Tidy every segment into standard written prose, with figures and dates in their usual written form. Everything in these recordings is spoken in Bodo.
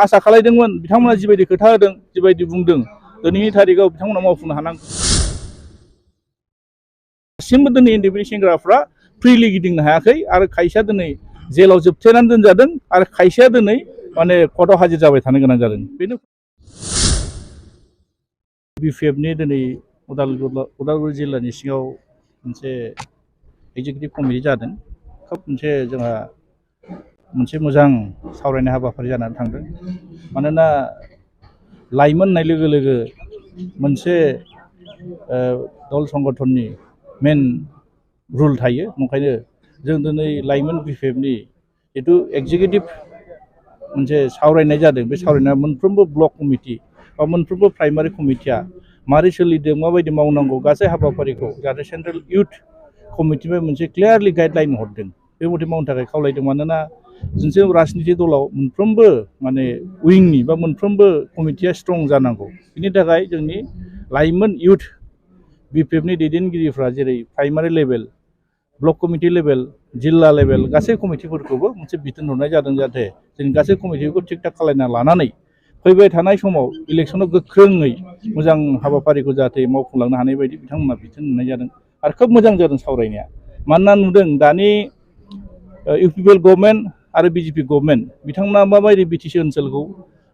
आसा खालायदोंमोन बिथांमोना जिबायदि खोथा होदों जिबायदि बुंदों दिनैनि थारिखआव बिथांमोना मावफुंनो हानांगौ दासिमबो दिनै उन्दै सेंग्राफ्रा फ्रिलि गिदिंनो हायाखै आरो खायसेया दिनै जेलाव जोबथेनानै दोनजादों आरो खायसेया दिनै माने कर्टआव हाजिर जाबाय थानो गोनां जादों बेनो बिपिएफनि दिनै उदालगुरि जिल्लानि सिङाव मोनसे एग्जिकिउटिभ कमिटि जादों खोब मोनसे जोंहा मोनसे मोजां सावरायनाय हाबाफारि जानानै थांदों मानोना लाइमोन होननाय लोगो लोगो मोनसे दल संगठननि मेन रुल थायो ओंखायनो जों दिनै लाइमोन बिपिएफनि जिथु एग्जिकिउटिभ मोनसे सावरायनाय जादों बे सावरायनाया मोनफ्रोमबो ब्लक कमिटि बा मोनफ्रोमबो प्राइमारि कमिटिया मारै सोलिदों माबायदि मावनांगौ गासै हाबाफारिखौ जाहाथे सेन्ट्रेल इउथ कमिटिनिफ्राय मोनसे क्लियारलि गाइडलाइन हरदों बे मथे मावनो थाखाय खावलायदों मानोना मोनसे राजनिति दलाव मोनफ्रोमबो माने उइंनि बा मोनफ्रोमबो कमिटिया स्ट्रं जानांगौ बिनि थाखाय जोंनि लाइमोन इउथ बिपिएफनि दैदेनगिरिफ्रा जेरै primary level block committee level जिल्ला लेभेल गासै कमिटिफोरखौबो मोनसे बिथोन हरनाय जादों जाहाथे जों गासै कमिटिखौ थिग थाक खालायना लानानै फैबाय थानाय समाव इलेक्सनाव गोख्रोङै मोजां हाबाफारिखौ जाहाथे मावफुंलांनो हानाय बायदि बिथांमोना बिथोन होनाय जादों आरो खोब मोजां जादों सावरायनाया मानोना नुदों दानि इउपिपिएल गभर्नमेन्ट आरो बिजेपि गभर्नमेन्ट बिथांमोना माबायदि बिटिसि ओनसोलखौ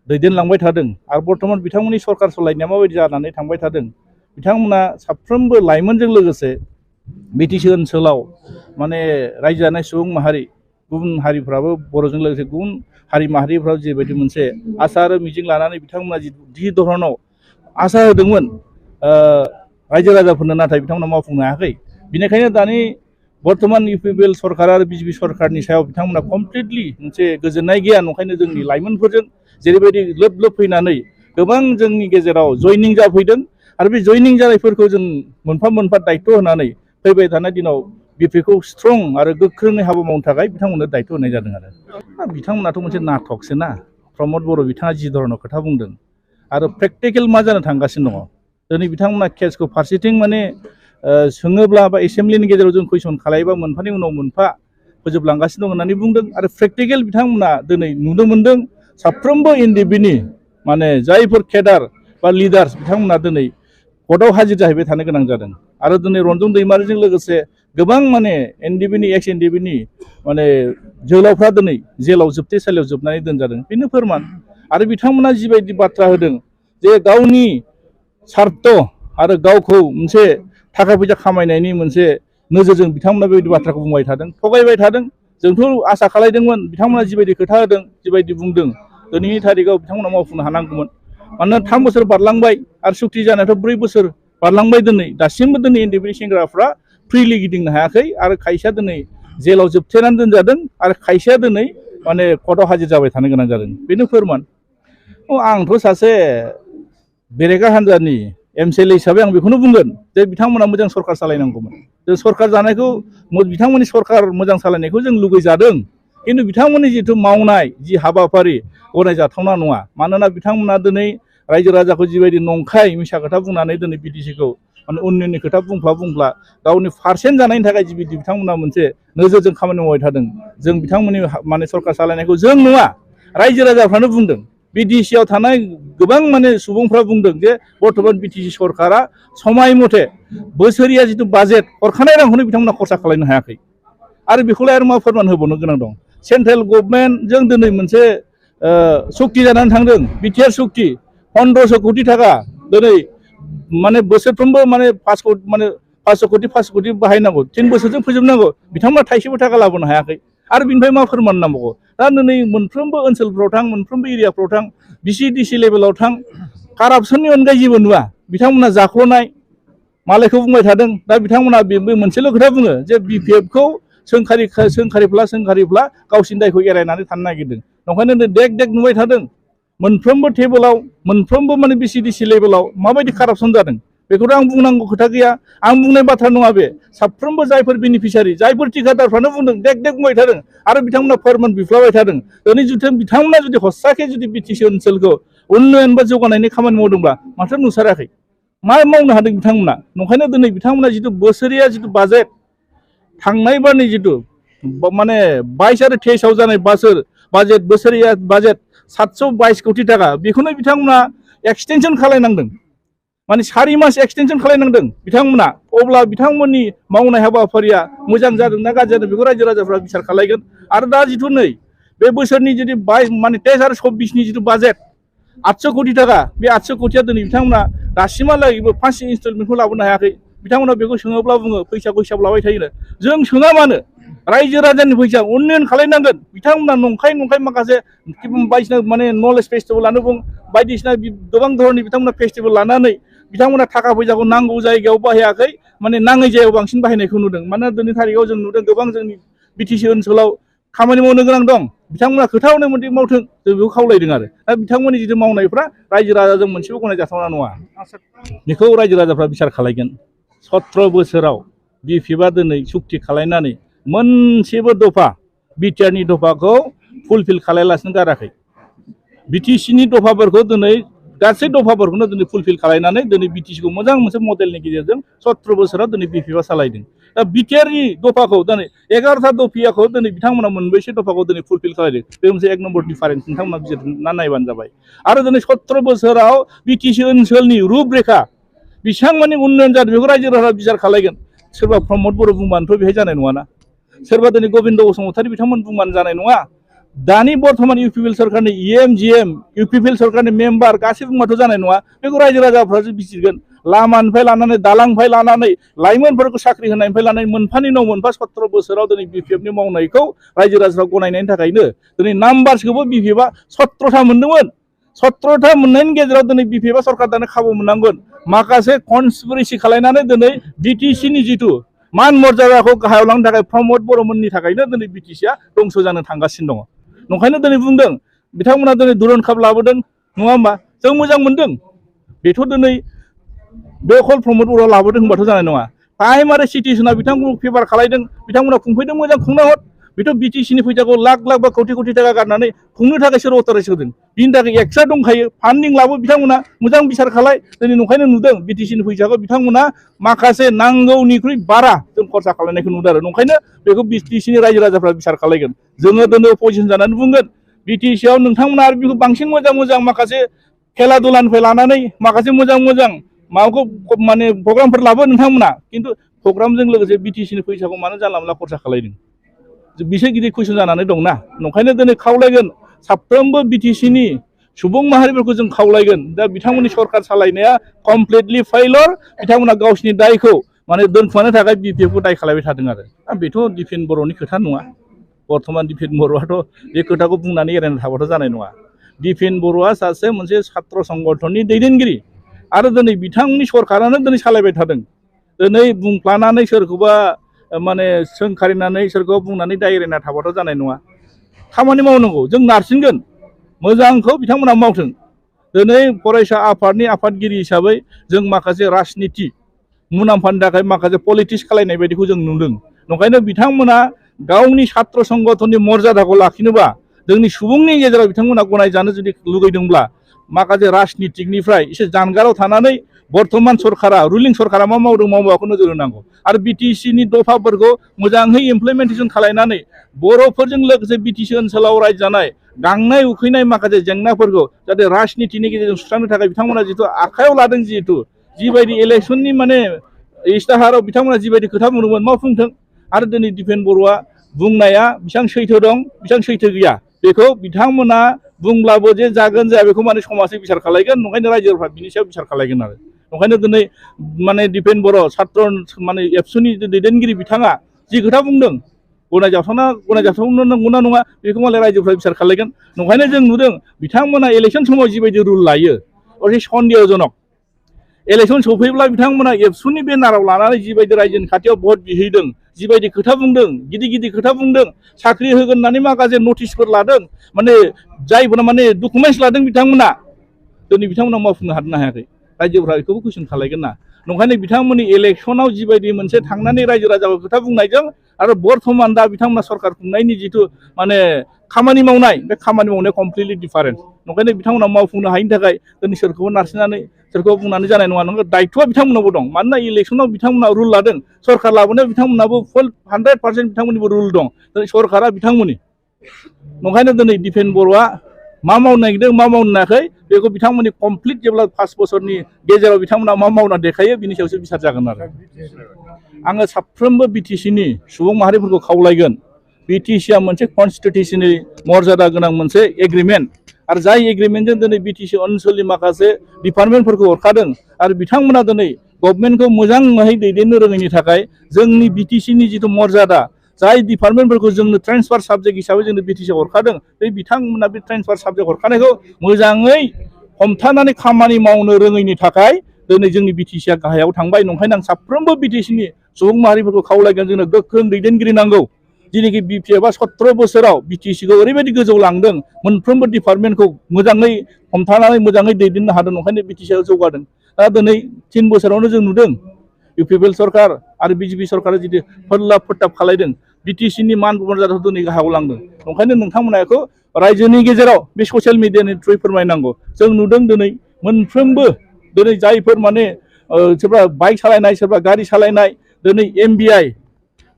दैदेनलांबाय थादों आरो बर्तमान बिथांमोननि सरकार सालायनाया माबायदि जानानै थांबाय थादों बिथांमोना साफ्रोमबो लाइमोनजों लोगोसे बिटिसि ओनसोलाव माने रायजो जानाय सुबुं माहारि गुबुन हारिफ्राबो बर'जों लोगोसे गुबुन हारि माहारिफ्राबो जेबायदि मोनसे आसा आरो मिजिं लानानै बिथांमोना जि धरनाव आसा होदोंमोन रायजो राजाफोरनो नाथाय बिथांमोना मावफुंनो हायाखै बेनिखायनो दानि बर्तमान इउपिपिएल सरकार आरो बिजेपि सरकारनि सायाव बिथांमोना कमप्लिटलि मोनसे गोजोननाय गैया ओंखायनो जोंनि लाइमोनफोरजों जेरैबायदि लोब लोब फैनानै गोबां जोंनि गेजेराव जयनिं जाफैदों आरो बे जयनिं जानायफोरखौ जों मोनफा मोनफा दायित्व होनानै फैबाय थानाय दिनाव बिपिएफखौ स्ट्रं आरो गोख्रोङै हाबा मावनो थाखाय बिथांमोननो दायित्व होनाय जादों आरो बिथांमोनाथ' मोनसे नाटकसो ना प्रमद बर' बिथाङा जि धरनाव खोथा बुंदों आरो प्रेक्टिकेल मा जानो थांगासिनो दङ दिनै बिथांमोना केसखौ फारसेथिं माने सोङोब्ला बा एसेम्ब्लिनि गेजेराव जों कुइसन खालायोबा मोनफानि उनाव मोनफा फोजोबलांगासिनो दं होननानै बुंदों आरो प्रेक्टिकेल बिथांमोना दिनै नुनो मोनदों साफ्रोमबो एनडिएफबि माने जायफोर केडार बा लिडार्स बिथांमोना दिनै कर्टआव हाजिर जाहैबाय थानो गोनां जादों आरो दिनै रन्जन दैमारिजों लोगोसे गोबां माने एनडिएफबिनि एक्स एनडिएफबिनि माने जोहोलावफ्रा दिनै जेलाव जोबथेसालियाव जोबनानै दोनजादों बेनो फोरमान आरो बिथांमोना जिबायदि बाथ्रा होदों जे गावनि सार्थ आरो गावखौ मोनसे थाखा फैसा खामायनायनि मोनसे नोजोरजों बिथांमोना बेबायदि बाथ्राखौ बुंबाय थादों थगायबाय थादों जोंथ' आसा खालायदोंमोन बिथांमोना जिबायदि खोथा होदों जिबायदि बुंदों दिनैनि थारिखआव बिथांमोना मावफुंनो हानांगौमोन मानोना 3 बोसोर बारलांबाय आरो सुक्ति जानायाथ' 4 बोसोर बारलांबाय दिनै दासिमबो दिनै उन्दै सेंग्राफ्रा फ्रिलि गिदिंनो हायाखै आरो खायसेया दिनै जेलाव जोबथेनानै दोनजादों आरो खायसेया दिनै माने कर्टआव हाजिर जाबाय थानो गोनां जादों बेनो फोरमान आंथ' सासे बेरेखा हान्जानि एमसिएलए हिसाबै आं बेखौनो बुंगोन जे बिथांमोना मोजां सरकार सालायनांगौमोन जों सरकार जानायखौ बिथांमोननि सरकार मोजां सालायनायखौ जों लुगैजादों खिन्थु बिथांमोननि जिथु मावनाय जि हाबाफारि गनायजाथावना नङा मानोना बिथांमोना दिनै रायजो राजाखौ जिबायदि नंखाय मिसा खोथा बुंनानै दिनै बिटिसिखौ माने उन्नयननि खोथा बुंफ्ला गावनि पार्सेन्ट जानायनि थाखाय जिबायदि बिथांमोना मोनसे नोजोरजों खामानि मावबाय थादों जों बिथांमोननि माने सरकार सालायनायखौ जों नङा रायजो राजाफ्रानो बुंदों बिटिसिआव थानाय गोबां माने सुबुंफ्रा बुंदों जे बर्तमान बिटिसि सरकारा समाय मथे बोसोरिया जिथु बाजेट हरखानाय रांखौनो बिथांमोना खरसा खालामनो हायाखै आरो बेखौलाय आरो मा फोरमान होबावनो गोनां दं सेन्ट्रेल गभर्नमेन्टजों दिनै मोनसे सुक्ति जानानै थांदों बिटिआर सुक्ति 1500 कोटि थाखा दिनै माने बोसोरफ्रोमबो माने 500 कोटि बाहायनांगौ 3 बोसोरजों फोजोबनांगौ बिथांमोना थाइसेबो थाखा लाबोनो हायाखै आरो बिनिफ्राय मा फोरमान नांबावगौ दा दिनै मोनफ्रोमबो ओनसोलफ्राव थां मोनफ्रोमबो एरियाफ्राव थां बिसिडिसि लेभेलाव थां कारापसननि अनगायै जेबो नुवा बिथांमोना जाख्ल'नाय मालायखौ बुंबाय थादों दा बिथांमोना बे मोनसेल' खोथा बुङो जे बिपिएफखौ सोंखारिफ्ला गावसिनि दायखौ एरायनानै थानो नागिरदों ओंखायनो देग देग नुबाय थादों मोनफ्रोमबो टेबोलाव मोनफ्रोमबो माने बिसिडिसि लेभेलाव माबायदि कारापसन जादों बेखौथ' आं बुंनांगौ खोथा गैया आं बुंनाय बाथ्रा नङा बे साफ्रोमबो जायफोर बेनिफिसियारि जायफोर थिकादारफ्रानो बुंदों देग देग बुंबाय थादों आरो बिथांमोना फोरमान बिफ्लाबाय थादों दिनै जुदि बिथांमोना जुदि हस्साके जुदि बिटिसि ओनसोलखौ उन्नयन बा जौगानायनि खामानि मावदोंब्ला माथो नुसाराखै मा मावनो हादों बिथांमोना ओंखायनो दिनै बिथांमोना जिथु बोसोरिया जिथु बाजेट थांनाय बारनि जिथु माने 22 आरो 23आव जानाय बाजेट बोसोरिया बाजेट 722 कोटी टाका बेखौनो बिथांमोना एक्सटेनसन खालायनांदों माने 4 मास एक्सटेनसन खालायनांदों बिथांमोना अब्ला बिथांमोननि मावनाय हाबाफारिया मोजां जादोंना गाज्रि जादों बेखौ रायजो राजाफ्रा बिसार खालायगोन आरो दा जिथु नै बे बोसोरनि जुदि 22 माने 23 आरो 24 नि जिथु बाजेट 800 कोटी टाका बे 800 कोटिया दिनै बिथांमोना दासिमहालागैबो फार्स्ट इनस्टलमेन्टखौ लाबोनो हायाखै बिथांमोना बेखौ सोङोब्ला बुङो फैसाखौ हिसाब लाबाय थायोनो जों सोङा मानो रायजो राजानि फैसा उन्नयन खालायनांगोन बिथांमोना नंखाय माखासे बायदिसिना माने नलेज फेस्टिभेलानो बुं बायदिसिना गोबां धरननि बिथांमोना फेस्टिभेल लानानै बिथांमोना थाखा फैसाखौ नांगौ जायगायाव बाहायाखै माने नाङै जायगायाव बांसिन बाहायनायखौ नुदों मानोना दिनै थारिखआव जों नुदों गोबां जोंनि बिटिसि ओनसोलाव खामानि मावनो गोनां दं बिथांमोना खोथा हनै मोनदि मावथों जों बेखौ खावलायदों आरो दा बिथांमोननि जिथु मावनायफ्रा रायजो राजाजों मोनसेबो गनायजाथावना नङा बेखौ रायजो राजाफ्रा बिसार खालायगोन 17 बोसोराव बिपिएफआ दिनै सुक्ति खालायनानै मोनसेबो दफा बिटिआरनि दफाखौ फुलफिल खालायालासिनो गाराखै बिटिसिनि दफाफोरखौ दिनै गासै दफाफोरखौनो दिनै फुलफिल खालायनानै दिनै बिटिसिखौ मोजां मोनसे मडेलनि गेजेरजों 17 बोसोराव दिनै बिपिएफआ सालायदों दा बिटिआरनि दफाखौ दिनै 11टा दफाखौ दिनै बिथांमोना मोनबेसे दफाखौ दिनै फुलफिल खालायदों बे मोनसे 1 नम्बर डिफारेन्स नोंथांमोना बिजिरना नायबानो जाबाय आरो दिनै 17 बोसोराव बिटिसि ओनसोलनि रुपरेखा बेसेबांमानि उन्नयन जादों बेखौ रायजो राजा बिचार खालायगोन सोरबा प्रमद बर' बुंबानोथ' बेहाय जानाय नङाना सोरबा दिनै गबिन्द बसुमतारी बिथांमोन बुंबानो जानाय नङा दानि बर्थमान इउपिपिएल सरकारनि इएमजिएम इउपिपिएल सरकारनि मेम्बार गासैबो बुंबाथ' जानाय नङा बेखौ रायजो राजाफ्रासो बिजिरगोन लामानिफ्राय लानानै दालांनिफ्राय लानानै लाइमोनफोरखौ साख्रि होनायनिफ्राय लानानै मोनफानि उनाव मोनफा 17 बोसोराव दिनै बिपिएफनि मावनायखौ रायजो राजाफ्रा गनायनायनि थाखायनो दिनै नाम्बार्सखौबो बिपिएफआ 17टा मोनदोंमोन 17टा मोननायनि गेजेराव दिनै बिपिएफआ सरकार दानो खाबु मोननांगोन माखासे कनस्पिरेसि खालायनानै दिनै बिटिसिनि जिथु मान मर्यादाखौ गाहायाव लांनो थाखाय प्रमद बर'मोननि थाखायनो दिनै बिटिसिआ दंस' जानो थांगासिनो दङ नंखायनो दिनै बुंदों बिथांमोना दिनै दुरन काप लाबोदों नङा होमबा जों मोजां मोनदों बेथ' दिनै बे कल प्रमद बर'आ लाबोदों होनबाथ' जानाय नङा टाइम आरो सिटुएसना बिथांमोनखौ फेभार खालायदों बिथांमोना खुंफैदों मोजां खुंना हर बेथ' बिटिसिनि फैसाखौ लाख बा कोटि टाका गारनानै खुंनो थाखाय सोर अथराइज होदों बिनि थाखाय एक्सट्रा दंखायो फान्डिं लाबो बिथांमोना मोजां बिसार खालाय दिनै नंखायनो नुदों बिटिसिनि फैसाखौ बिथांमोना माखासे नांगौनिख्रुइ बारा जों खरसा खालायनायखौ नुदों आरो नंखायनो बेखौ बिटिसिनि रायजो राजाफ्रा बिसार खालायगोन जोङो दिनै अपोजिसन जानानै बुंगोन बिटिसिआव नोंथांमोना आरो बेखौ बांसिन मोजां माखासे खेला दुलानिफ्राय लानानै माखासे मोजां माबाखौ माने प्रग्रामफोर लाबो नोंथांमोना खिन्थु प्रग्रामजों लोगोसे बिटिसिनि फैसाखौ मानो जानला मोनला खरसा खालायदों बिसोर गिदिर कुइसन जानानै दंना नंखायनो दिनै खावलायगोन साफ्रोमबो बिटिसिनि सुबुं माहारिफोरखौ जों खावलायगोन दा बिथांमोननि सरकार सालायनाया कमप्लिटलि फेइलर बिथांमोना गावसिनि दायखौ माने दोनखुमानो थाखाय बिपिएफखौ दाय खालायबाय थादों आरो बेथ' दिपेन बर'नि खोथा नङा बर्थमान दिपेन बर'आथ' बे खोथाखौ बुंनानै एरायनो थाबाथ' जानाय नङा दिपेन बर'आ सासे मोनसे छात्र संगठननि दैदेनगिरि आरो दिनै बिथांनि सरकारानो दिनै सालायबाय थादों दिनै बुंफ्लानानै सोरखौबा माने सोंखारिनानै सोरखौबा बुंनानै दाय एरायना थाबाथ' जानाय नङा खामानि मावनांगौ जों नारसिनगोन मोजांखौ बिथांमोना मावथों दिनै फरायसा आफादनि आफादगिरि हिसाबै जों माखासे राजनिति मुलाम्फानि थाखाय माखासे पलिटिक्स खालायनाय बायदिखौ जों नुदों नंखायनो बिथांमोना गावनि छात्र संगठननि मर्यादाखौ लाखिनोबा जोंनि सुबुंनि गेजेराव बिथांमोना गनायजानो जुदि लुगैदोंब्ला माखासे राजनितिकनिफ्राय एसे जानगाराव थानानै बर्थमान सरकारा रुलिं सरकारा मा मावदों मावाखै नोजोर होनांगौ आरो बिटिसिनि दफाफोरखौ मोजाङै इमप्लिमेन्टेसन खालायनानै बर'फोरजों लोगोसे बिटिसि ओनसोलाव रायजो जानाय गांनाय उखैनाय माखासे जेंनाफोरखौ जाहाथे राजनितिनि गेजेरजों सुस्रांनो थाखाय बिथांमोना जिथु आखायाव लादों जिहेतु जिबायदि इलेक्सननि माने इस्ताहाराव बिथांमोना जिबायदि खोथा बुंदोंमोन मावफुंथों आरो दिनै दिपेन बर'आ बुंनाया बेसेबां सैथो दं बेसेबां सैथो गैया बेखौ बिथांमोना बुंब्लाबो जे जागोन जाया बेखौ माने समाजै बिसार खालायगोन नंखायनो रायजोफ्रा बिनि सायाव बिसार खालायगोन आरो नंखायनो दिनै माने दिपेन बर' छात्र माने एबसुनि दैदेनगिरि बिथाङा जि खोथा बुंदों गनायजाथावना नंगौना नङा बेखौ मालाय रायजोफ्रा बिसार खालायगोन नंखायनो जों नुदों बिथांमोना इलेक्सन समाव जिबायदि रुल लायो असे सन्देहजनक इलेक्सन सफैब्ला बिथांमोना एबसुनि बेनाराव लानानै जिबायदि रायजोनि खाथियाव भट बिहैदों जिबायदि खोथा बुंदों गिदिर खोथा बुंदों साख्रि होगोन होननानै माखासे नटिसफोर लादों माने जायफोरा माने डकुमेन्टस लादों बिथांमोना दिनै बिथांमोना मावफुंनो हादोंना हायाखै रायजोफ्रा बेखौबो कुइसन खालायगोन ना नंखायनो बिथांमोननि इलेक्सनाव जिबायदि मोनसे थांनानै रायजो राजाखौ खोथा बुंनायजों आरो बर्थमान दा बिथांमोना सरकार खुंनायनि जिथु माने खामानि मावनाय बे खामानि मावनाया कमप्लिटलि डिफारेन्ट नंखायनो बिथांमोना मावफुंनो हायिनि थाखाय दिनै सोरखौबो नारसिननानै सोरखौबा बुंनानै जानाय नङा नंगौ दायथ'आ बिथांमोनावबो दं मानोना इलेक्सनाव बिथांमोना रुल लादों सरकार लाबोनायाव बिथांमोनाबो फुल 100% बिथांमोननिबो रुल दं दिनै सरकारा बिथांमोननि नंखायनो दिनै दिपेन बर'आ मा मावनो नागिरदों मा मावनो नायाखै बेखौ बिथांमोननि कमप्लिट जेब्ला 5 बोसोरनि गेजेराव बिथांमोना मा मावना देखायो बिनि सायावसो बिसार जागोन आरो आङो साफ्रोमबो बिटिसिनि सुबुं माहारिफोरखौ खावलायगोन बिटिसिआ मोनसे कनस्टिटिउसननि मर्यादा गोनां मोनसे एग्रिमेन्ट आरो जाय एग्रिमेन्टजों दिनै बिटिसि ओनसोलनि माखासे डिपार्टमेन्टफोरखौ हरखादों आरो बिथांमोना दिनै गभर्नमेन्टखौ मोजाङै दैदेननो रोङैनि थाखाय जोंनि बिटिसिनि जिथु मर्यादा जाय डिपार्टमेन्टफोरखौ जोंनो ट्रेन्सफार साबजेक्ट हिसाबै जोंनो बिटिसि हरखादों बे बिथांमोना बे ट्रेन्सफार साबजेक्ट हरखानायखौ मोजाङै हमथानानै खामानि मावनो रोङैनि थाखाय दिनै जोंनि बिटिसिआ गाहायाव थांबाय नंखायनो आं साफ्रोमबो बिटिसिनि सुबुं माहारिफोरखौ खावलायगोन जोंनो गोख्रों दैदेनगिरि नांगौ जेनेखि बिपिएफआ 17 बोसोराव बिटिसिखौ ओरैबायदि गोजौ लांदों मोनफ्रोमबो डिपार्टमेन्टखौ मोजाङै हमथानानै मोजाङै दैदेननो हादों ओंखायनो बिटिसिआ जौगादों दा दिनै 3 बोसोरावनो जों नुदों इउपिपिएल सरकार आरो बिजेपि सरकारा जुदि फोरलाब फोथाब खालायदों बिटिसिनि मान मर्यादाखौ दिनै गाहायाव लांदों ओंखायनो नोंथांमोना बेखौ रायजोनि गेजेराव बे ससियेल मिडियानि थ्रुयै फोरमायनांगौ जों नुदों दिनै मोनफ्रोमबो दिनै जायफोर माने सोरबा बाइक सालायनाय सोरबा गारि सालायनाय दिनै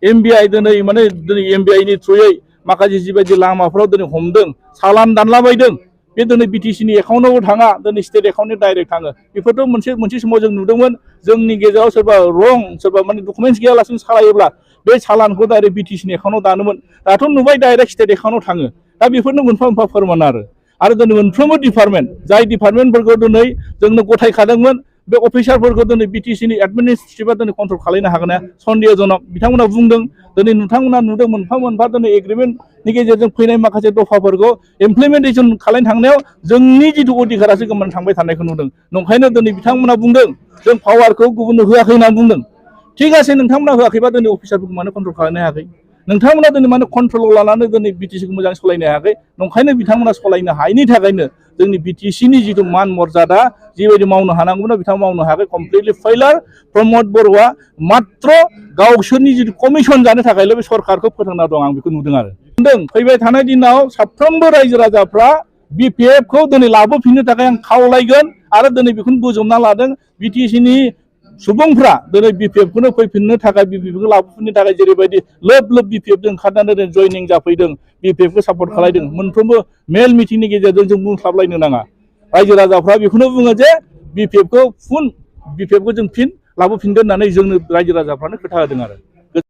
एमबिआइ दिनै माने दिनै एमबिआइनि थ्रुयै माखासे जिबायदि लामाफोराव दिनै हमदों सालान दानलाबायदों बे दिनै बिटिसिनि एकाउन्टआवबो थाङा दिनै स्टेट एकाउन्टनि डाइरेक्ट थाङो बेफोरथ' मोनसे समाव जों नुदोंमोन जोंनि गेजेराव सोरबा सोरबा माने डकुमेन्टस गैयालासिनो सालायोब्ला बे सालानखौ डाइरेक्ट बिटिसिनि एकाउन्टआव दानोमोन दाथ' नुबाय डाइरेक्ट स्टेट एकाउन्टआव थाङो दा बेफोरनो मोनफा मोनफा फोरमान आरो दिनै मोनफ्रोमबो डिपार्टमेन्ट जाय डिपार्टमेन्टफोरखौ दिनै जोंनो गथायखादोंमोन बे अफिसारफोरखौ दिनै बिटिसिनि एडमिनिस्ट्रेटिभआ दिनै कन्ट्रल खालामनो हागोन ना सन्देहजनक बिथांमोना बुंदों दिनै नोंथांमोना नुदों मोनफा मोनफा दिनै एग्रिमेन्टनि गेजेरजों फैनाय माखासे दफाफोरखौ इमप्लिमेन्टेसन खालामनो थांनायाव जोंनि जिथु अधिकारासो गोमानानै थांबाय थानायखौ नुदों नंखायनो दिनै बिथांमोना बुंदों जों पावारखौ गुबुननो होआखै होनना बुंदों थिग আছে नोंथांमोना होआखैबा दिनै अफिसारफोरखौ मानो कन्ट्रल खालामनो हायाखै नोंथांमोना दिनै मानो कन्ट्रलाव लानानै दिनै बिटिसिखौ मोजां सालायनो हायाखै नंखायनो बिथांमोना सालायनो हायैनि थाखायनो जोंनि बिटिसिनि जिथु मान मर्यादा जिबायदि मावनो हानांगौमोन बिथांमोना मावनो हायाखै कमप्लिटलि फेइलार प्रमद बर'आ मात्र गावसोरनि जिथु कमिसन जानो थाखायल' बे सरकारखौ फोथांना दं आं बेखौ नुदों आरो फैबाय थानाय दिनाव साफ्रोमबो रायजो राजाफ्रा बिपिएफखौ दिनै लाबोफिननो थाखाय आं खावलायगोन आरो दिनै बेखौनो बोजबना लादों बिटिसिनि सुबुंफ्रा दिनै बिपिएफखौनो फैफिननो थाखाय बिपिएफखौ लाबोफिननो थाखाय जेरैबायदि लोब लोब बिपिएफजों ओंखारनानै जयनिं जाफैदों बिपिएफखौ सापर्ट खालायदों मोनफ्रोमबो मेल मिटिंनि गेजेरजों जों बुंस्लाबलायनो नाङा रायजो राजाफ्रा बेखौनो बुङो जे बिपिएफखौ जों फिन लाबोफिनगोन होननानै जोंनो रायजो राजाफ्रानो खोथा होदों आरो